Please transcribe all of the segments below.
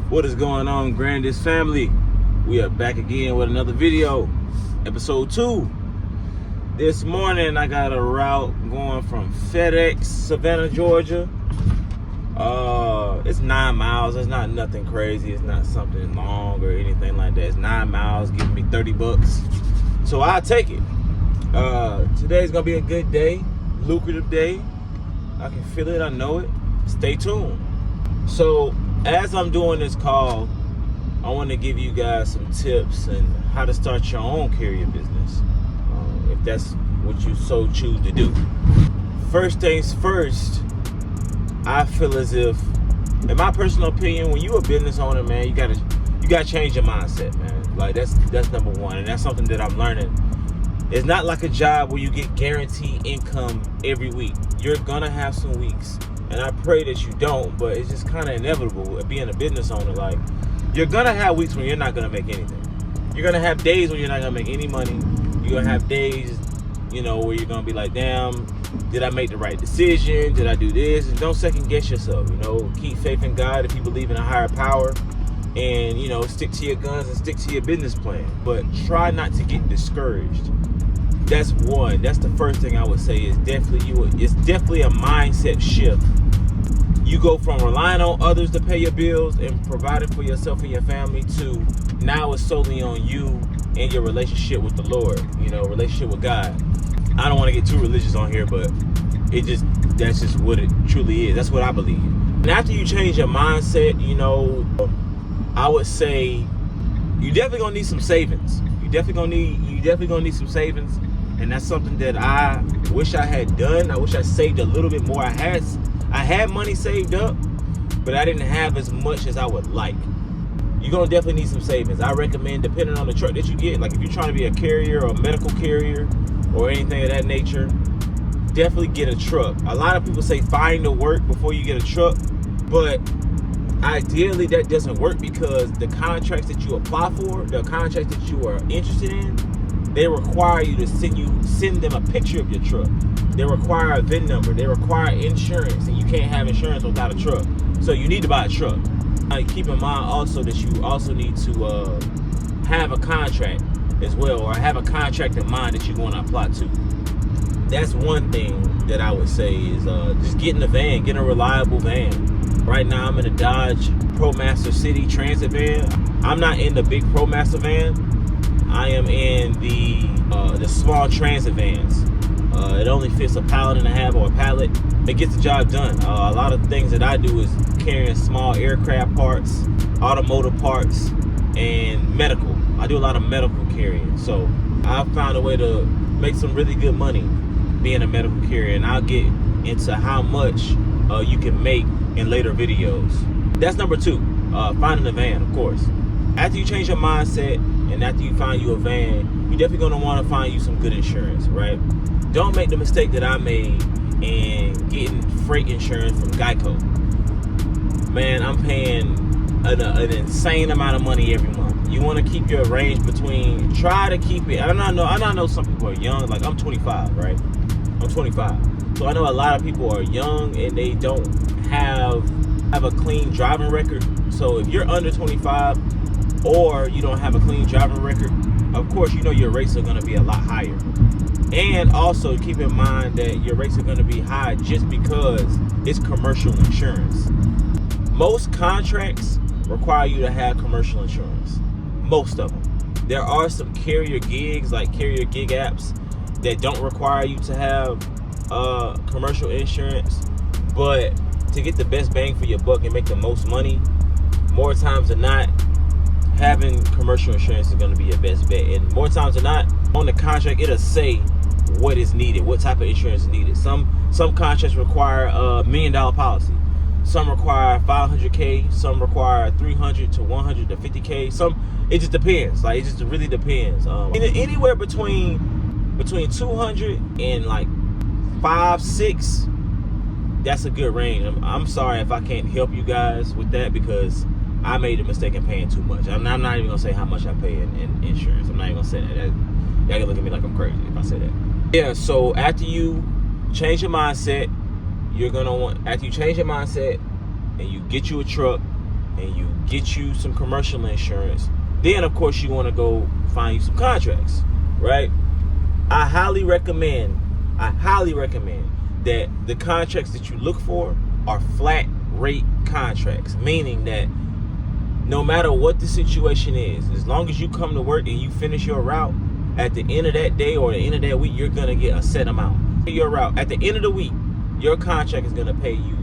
What is going on, Grandis family? We are back again with another video, episode 2. This morning I got a route going from FedEx, Savannah, Georgia. It's 9 miles. It's not nothing crazy. It's not something long or anything like that. It's 9 miles, giving me $30. So I'll take it. Today's gonna be a good day, lucrative day. I can feel it, I know it. Stay tuned. So as I'm doing this call, I want to give you guys some tips on how to start your own courier business, if that's what you so choose to do. First things first, I feel as if, in my personal opinion, when you're a business owner, man, you gotta change your mindset, man. Like that's number one, and that's something that I'm learning. It's not like a job where you get guaranteed income every week. You're gonna have some weeks, and I pray that you don't, but it's just kind of inevitable being a business owner. Like, you're gonna have weeks when you're not gonna make anything. You're gonna have days when you're not gonna make any money. You're gonna have days, where you're gonna be like, damn, did I make the right decision? Did I do this? And don't second guess yourself. Keep faith in God if you believe in a higher power, and stick to your guns and stick to your business plan. But try not to get discouraged. That's one. That's the first thing I would say. It's definitely a mindset shift. You go from relying on others to pay your bills and providing for yourself and your family to now it's solely on you and your relationship with the Lord, relationship with God. I don't want to get too religious on here, but that's just what it truly is. That's what I believe. And after you change your mindset, I would say you definitely gonna need some savings. You definitely gonna need some savings. And that's something that I wish I had done. I wish I saved a little bit more. I had money saved up, but I didn't have as much as I would like. You're gonna definitely need some savings. I recommend, depending on the truck that you get, like if you're trying to be a carrier or a medical carrier or anything of that nature, definitely get a truck. A lot of people say find the work before you get a truck, but ideally that doesn't work because the contracts that you apply for, the contracts that you are interested in, they require you to send them a picture of your truck. They require a VIN number. They require insurance, and you can't have insurance without a truck. So you need to buy a truck. Keep in mind also that you also need to have a contract as well, or have a contract in mind that you want to apply to. That's one thing that I would say is just getting a van, getting a reliable van. Right now I'm in a Dodge ProMaster City Transit van. I'm not in the big ProMaster van. I am in the small transit vans. It only fits a pallet and a half or a pallet. It gets the job done. A lot of things that I do is carrying small aircraft parts, automotive parts, and medical. I do a lot of medical carrying. So I've found a way to make some really good money being a medical carrier, and I'll get into how much you can make in later videos. That's number 2, finding a van, of course. After you change your mindset and after you find you a van, you're definitely going to want to find you some good insurance, right? Don't make the mistake that I made in getting freight insurance from Geico. Man, I'm paying an insane amount of money every month. You want to keep your range between, try to keep it. I know some people are young, like I'm 25, right? I'm 25. So I know a lot of people are young and they don't have a clean driving record. So if you're under 25 or you don't have a clean driving record, of course your rates are going to be a lot higher. And also keep in mind that your rates are going to be high just because it's commercial insurance. Most contracts require you to have commercial insurance. Most of them. There are some carrier gigs, like carrier gig apps, that don't require you to have commercial insurance. But to get the best bang for your buck and make the most money, more times than not, having commercial insurance is going to be your best bet. And more times than not, on the contract, it'll say what is needed, what type of insurance is needed. Some contracts require a $1 million policy. Some require $500K. Some require $300 to $100 to $50K. It just depends. Like, it just really depends. Anywhere between 200 and like 5-6. That's a good range. I'm sorry if I can't help you guys with that because I made a mistake in paying too much. I'm not even gonna say how much I pay in insurance. I'm not even gonna say that. Y'all can look at me like I'm crazy if I say that. Yeah. So after you change your mindset, after you change your mindset and you get you a truck, and you get you some commercial insurance, then of course you want to go find you some contracts, right? I highly recommend that the contracts that you look for are flat rate contracts, meaning that no matter what the situation is, as long as you come to work and you finish your route, at the end of that day or the end of that week, you're gonna get a set amount. Your route, at the end of the week, your contract is gonna pay you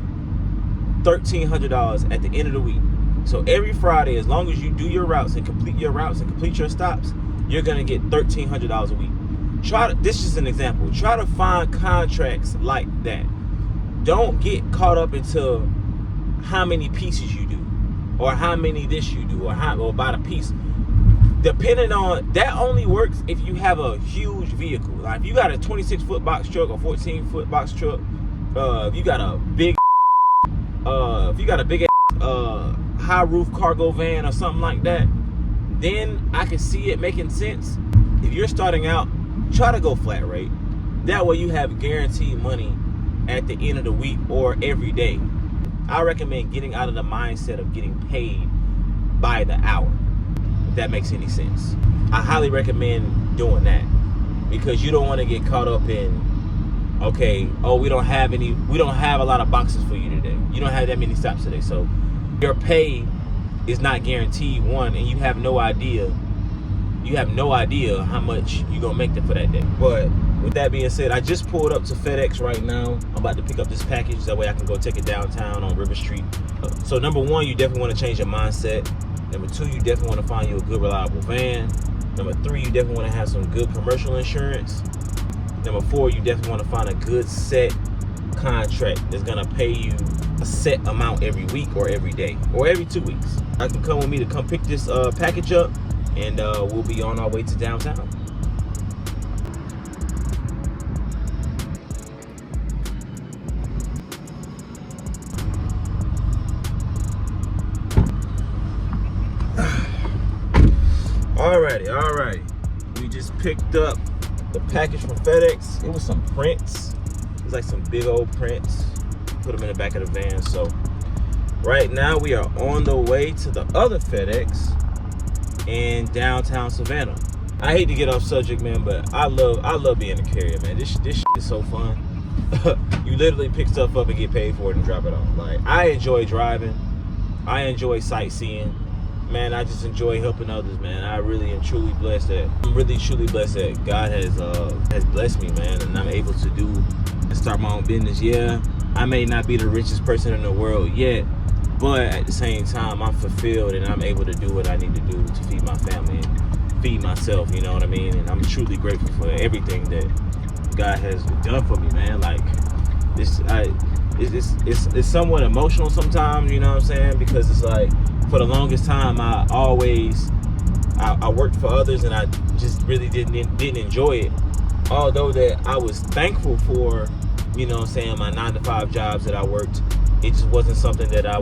$1,300 at the end of the week. So every Friday, as long as you do your routes and complete your stops, you're gonna get $1,300 a week. This is an example. Try to find contracts like that. Don't get caught up into how many pieces you do, or how many this you do, or about a piece. Depending on that, only works if you have a huge vehicle. Like if you got a 26-foot box truck or 14-foot box truck, if you got a big high roof cargo van or something like that, then I can see it making sense. If you're starting out, try to go flat rate. That way you have guaranteed money at the end of the week or every day. I recommend getting out of the mindset of getting paid by the hour, if that makes any sense. I highly recommend doing that, because you don't want to get caught up in, okay, oh, we don't have a lot of boxes for you today. You don't have that many stops today. So your pay is not guaranteed, one, and you have no idea how much you're gonna make for that day. But with that being said, I just pulled up to FedEx right now. I'm about to pick up this package. That way I can go take it downtown on River Street. So number one, you definitely want to change your mindset. Number two, you definitely want to find you a good, reliable van. Number three, you definitely want to have some good commercial insurance. Number four, you definitely want to find a good set contract that's gonna pay you a set amount every week or every day or every 2 weeks. I can come with me to come pick this package up, and we'll be on our way to downtown. Alrighty. We just picked up the package from FedEx. It was some prints. It was like some big old prints. Put them in the back of the van. So right now we are on the way to the other FedEx in downtown Savannah. I hate to get off subject, man, but I love being a carrier, man. This shit is so fun. You literally pick stuff up and get paid for it and drop it off. Like, I enjoy driving. I enjoy sightseeing. Man, I just enjoy helping others, man. I really am truly blessed that God has blessed me, man, and I'm able to do and start my own business. Yeah, I may not be the richest person in the world yet, but at the same time, I'm fulfilled and I'm able to do what I need to do to feed my family and feed myself, you know what I mean? And I'm truly grateful for everything that God has done for me, man. Like, it's somewhat emotional sometimes, you know what I'm saying? Because it's like, for the longest time, I worked for others and I just really didn't enjoy it. Although that I was thankful for, you know what I'm saying, my 9-to-5 jobs that I worked, it just wasn't something that I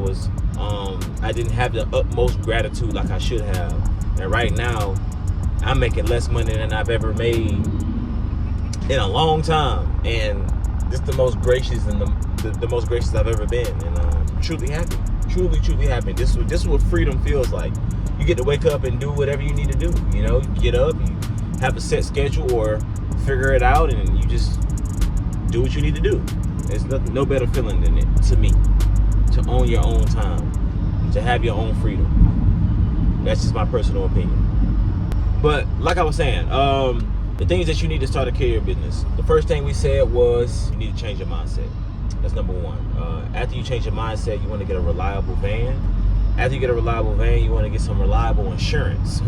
didn't have the utmost gratitude like I should have. And right now, I'm making less money than I've ever made in a long time. And this is the most gracious and the most gracious I've ever been. And I'm truly happy. Truly happy. This is what freedom feels like. You get to wake up and do whatever you need to do. You know, you get up, you have a set schedule or figure it out, and you just do what you need to do. There's no better feeling than it, to me, to own your own time, to have your own freedom. That's just my personal opinion. But like I was saying, the things that you need to start a carrier business. The first thing we said was you need to change your mindset. That's number one. After you change your mindset, you want to get a reliable van. After you get a reliable van, you want to get some reliable insurance.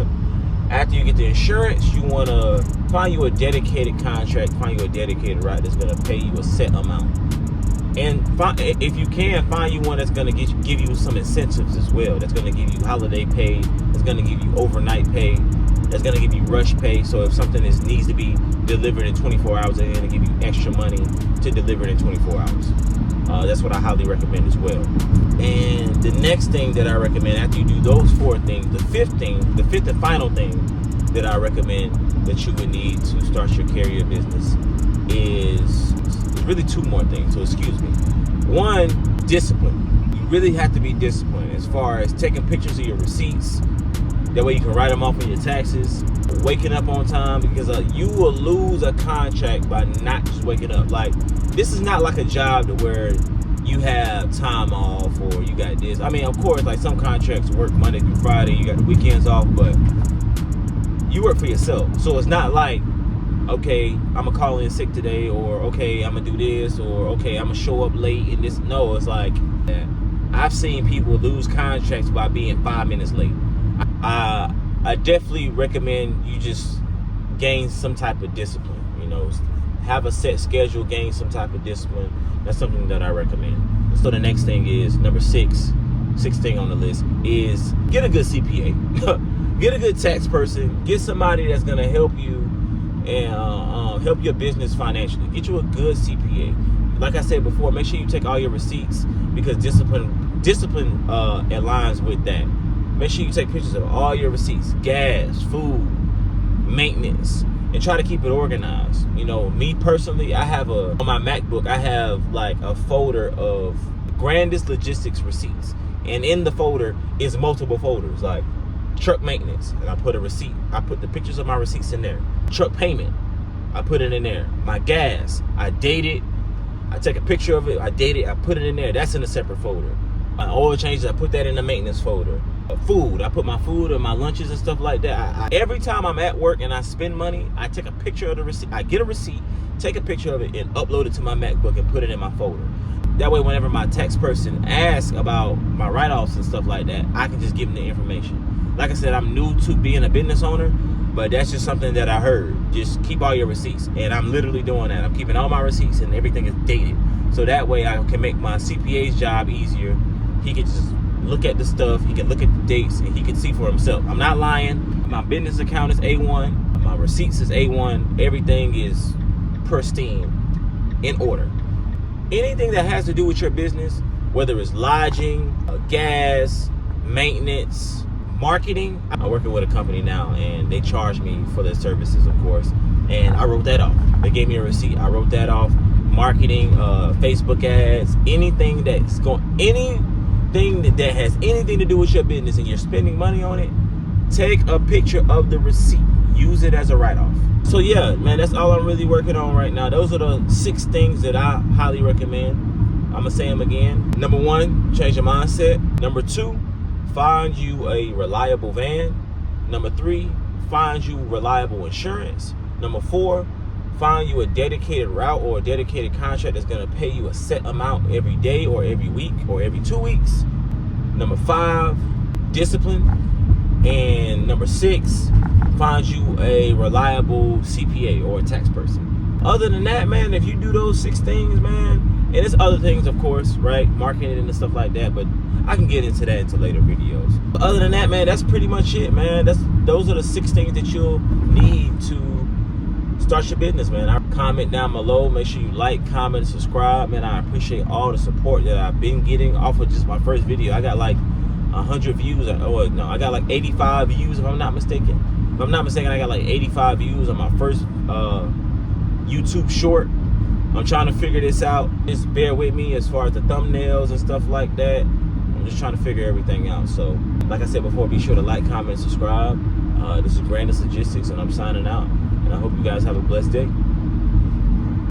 After you get the insurance, you want to find you a dedicated contract, find you a dedicated route that's going to pay you a set amount. And if you can, find you one that's going to give you some incentives as well. That's going to give you holiday pay. That's going to give you overnight pay. That's going to give you rush pay. So if something needs to be delivered in 24 hours, they're going to give you extra money to deliver it in 24 hours. That's what I highly recommend as well. And the next thing that I recommend after you do those 4 things, the fifth and final thing that I recommend that you would need to start your carrier business is really 2 more things. So excuse me. One, discipline. You really have to be disciplined as far as taking pictures of your receipts. That way you can write them off on your taxes. Waking up on time, because you will lose a contract by not just waking up. Like, this is not like a job to where you have time off or you got this. I mean, of course, like some contracts work Monday through Friday, you got the weekends off, but you work for yourself. So it's not like, okay, I'm gonna call in sick today, or okay, I'm gonna do this, or okay, I'm gonna show up late in this. No, it's like, I've seen people lose contracts by being 5 minutes late. I definitely recommend you just gain some type of discipline. You know, have a set schedule, gain some type of discipline. That's something that I recommend. So the next thing is number sixth thing on the list is get a good CPA. Get a good tax person. Get somebody that's gonna help you and help your business financially. Get you a good CPA. Like I said before, make sure you take all your receipts, because discipline aligns with that. Make sure you take pictures of all your receipts, gas, food, maintenance, and try to keep it organized. You know, me personally, on my MacBook, I have like a folder of Grandis Logistics receipts. And in the folder is multiple folders, like truck maintenance, and I put a receipt. I put the pictures of my receipts in there. Truck payment, I put it in there. My gas, I date it. I take a picture of it, I date it, I put it in there. That's in a separate folder. My oil changes, I put that in the maintenance folder. Food, I put my food and my lunches and stuff like that. Every time I'm at work and I spend money, I take a picture of the receipt. I get a receipt, take a picture of it, and upload it to my MacBook and put it in my folder. That way, whenever my tax person asks about my write-offs and stuff like that, I can just give them the information. Like I said, I'm new to being a business owner, but that's just something that I heard. Just keep all your receipts. And I'm literally doing that. I'm keeping all my receipts and everything is dated. So that way I can make my CPA's job easier. He can just look at the stuff, he can look at the dates, and he can see for himself. I'm not lying. My business account is A1. My receipts is A1. Everything is pristine, in order. Anything that has to do with your business, whether it's lodging, gas, maintenance, marketing. I'm working with a company now, and they charge me for their services, of course. And I wrote that off. They gave me a receipt. I wrote that off. Marketing, Facebook ads, anything that has anything to do with your business and you're spending money on it, take a picture of the receipt. Use it as a write-off. So yeah, man, that's all I'm really working on right now. Those are the 6 things that I highly recommend. I'm gonna say them again. Number 1, change your mindset. Number 2, find you a reliable van. Number 3, find you reliable insurance. Number 4, find you a dedicated route or a dedicated contract that's going to pay you a set amount every day or every week or every 2 weeks. Number 5, discipline. And number 6, find you a reliable CPA or a tax person. Other than that, man, if you do those 6 things, man, and there's other things, of course, right? Marketing and stuff like that, but I can get into that into later videos. But other than that, man, that's pretty much it, man. Those are the 6 things that you'll need to start your business, man. Comment down below. Make sure you like, comment, subscribe, man. I appreciate all the support that I've been getting off of just my first video. I got like 100 views. Oh no, I got like 85 views if I'm not mistaken. If I'm not mistaken, I got like 85 views on my first YouTube short. I'm trying to figure this out. Just bear with me as far as the thumbnails and stuff like that. I'm just trying to figure everything out. So, like I said before, be sure to like, comment, subscribe. This is Grandis Logistics, and I'm signing out. And I hope you guys have a blessed day.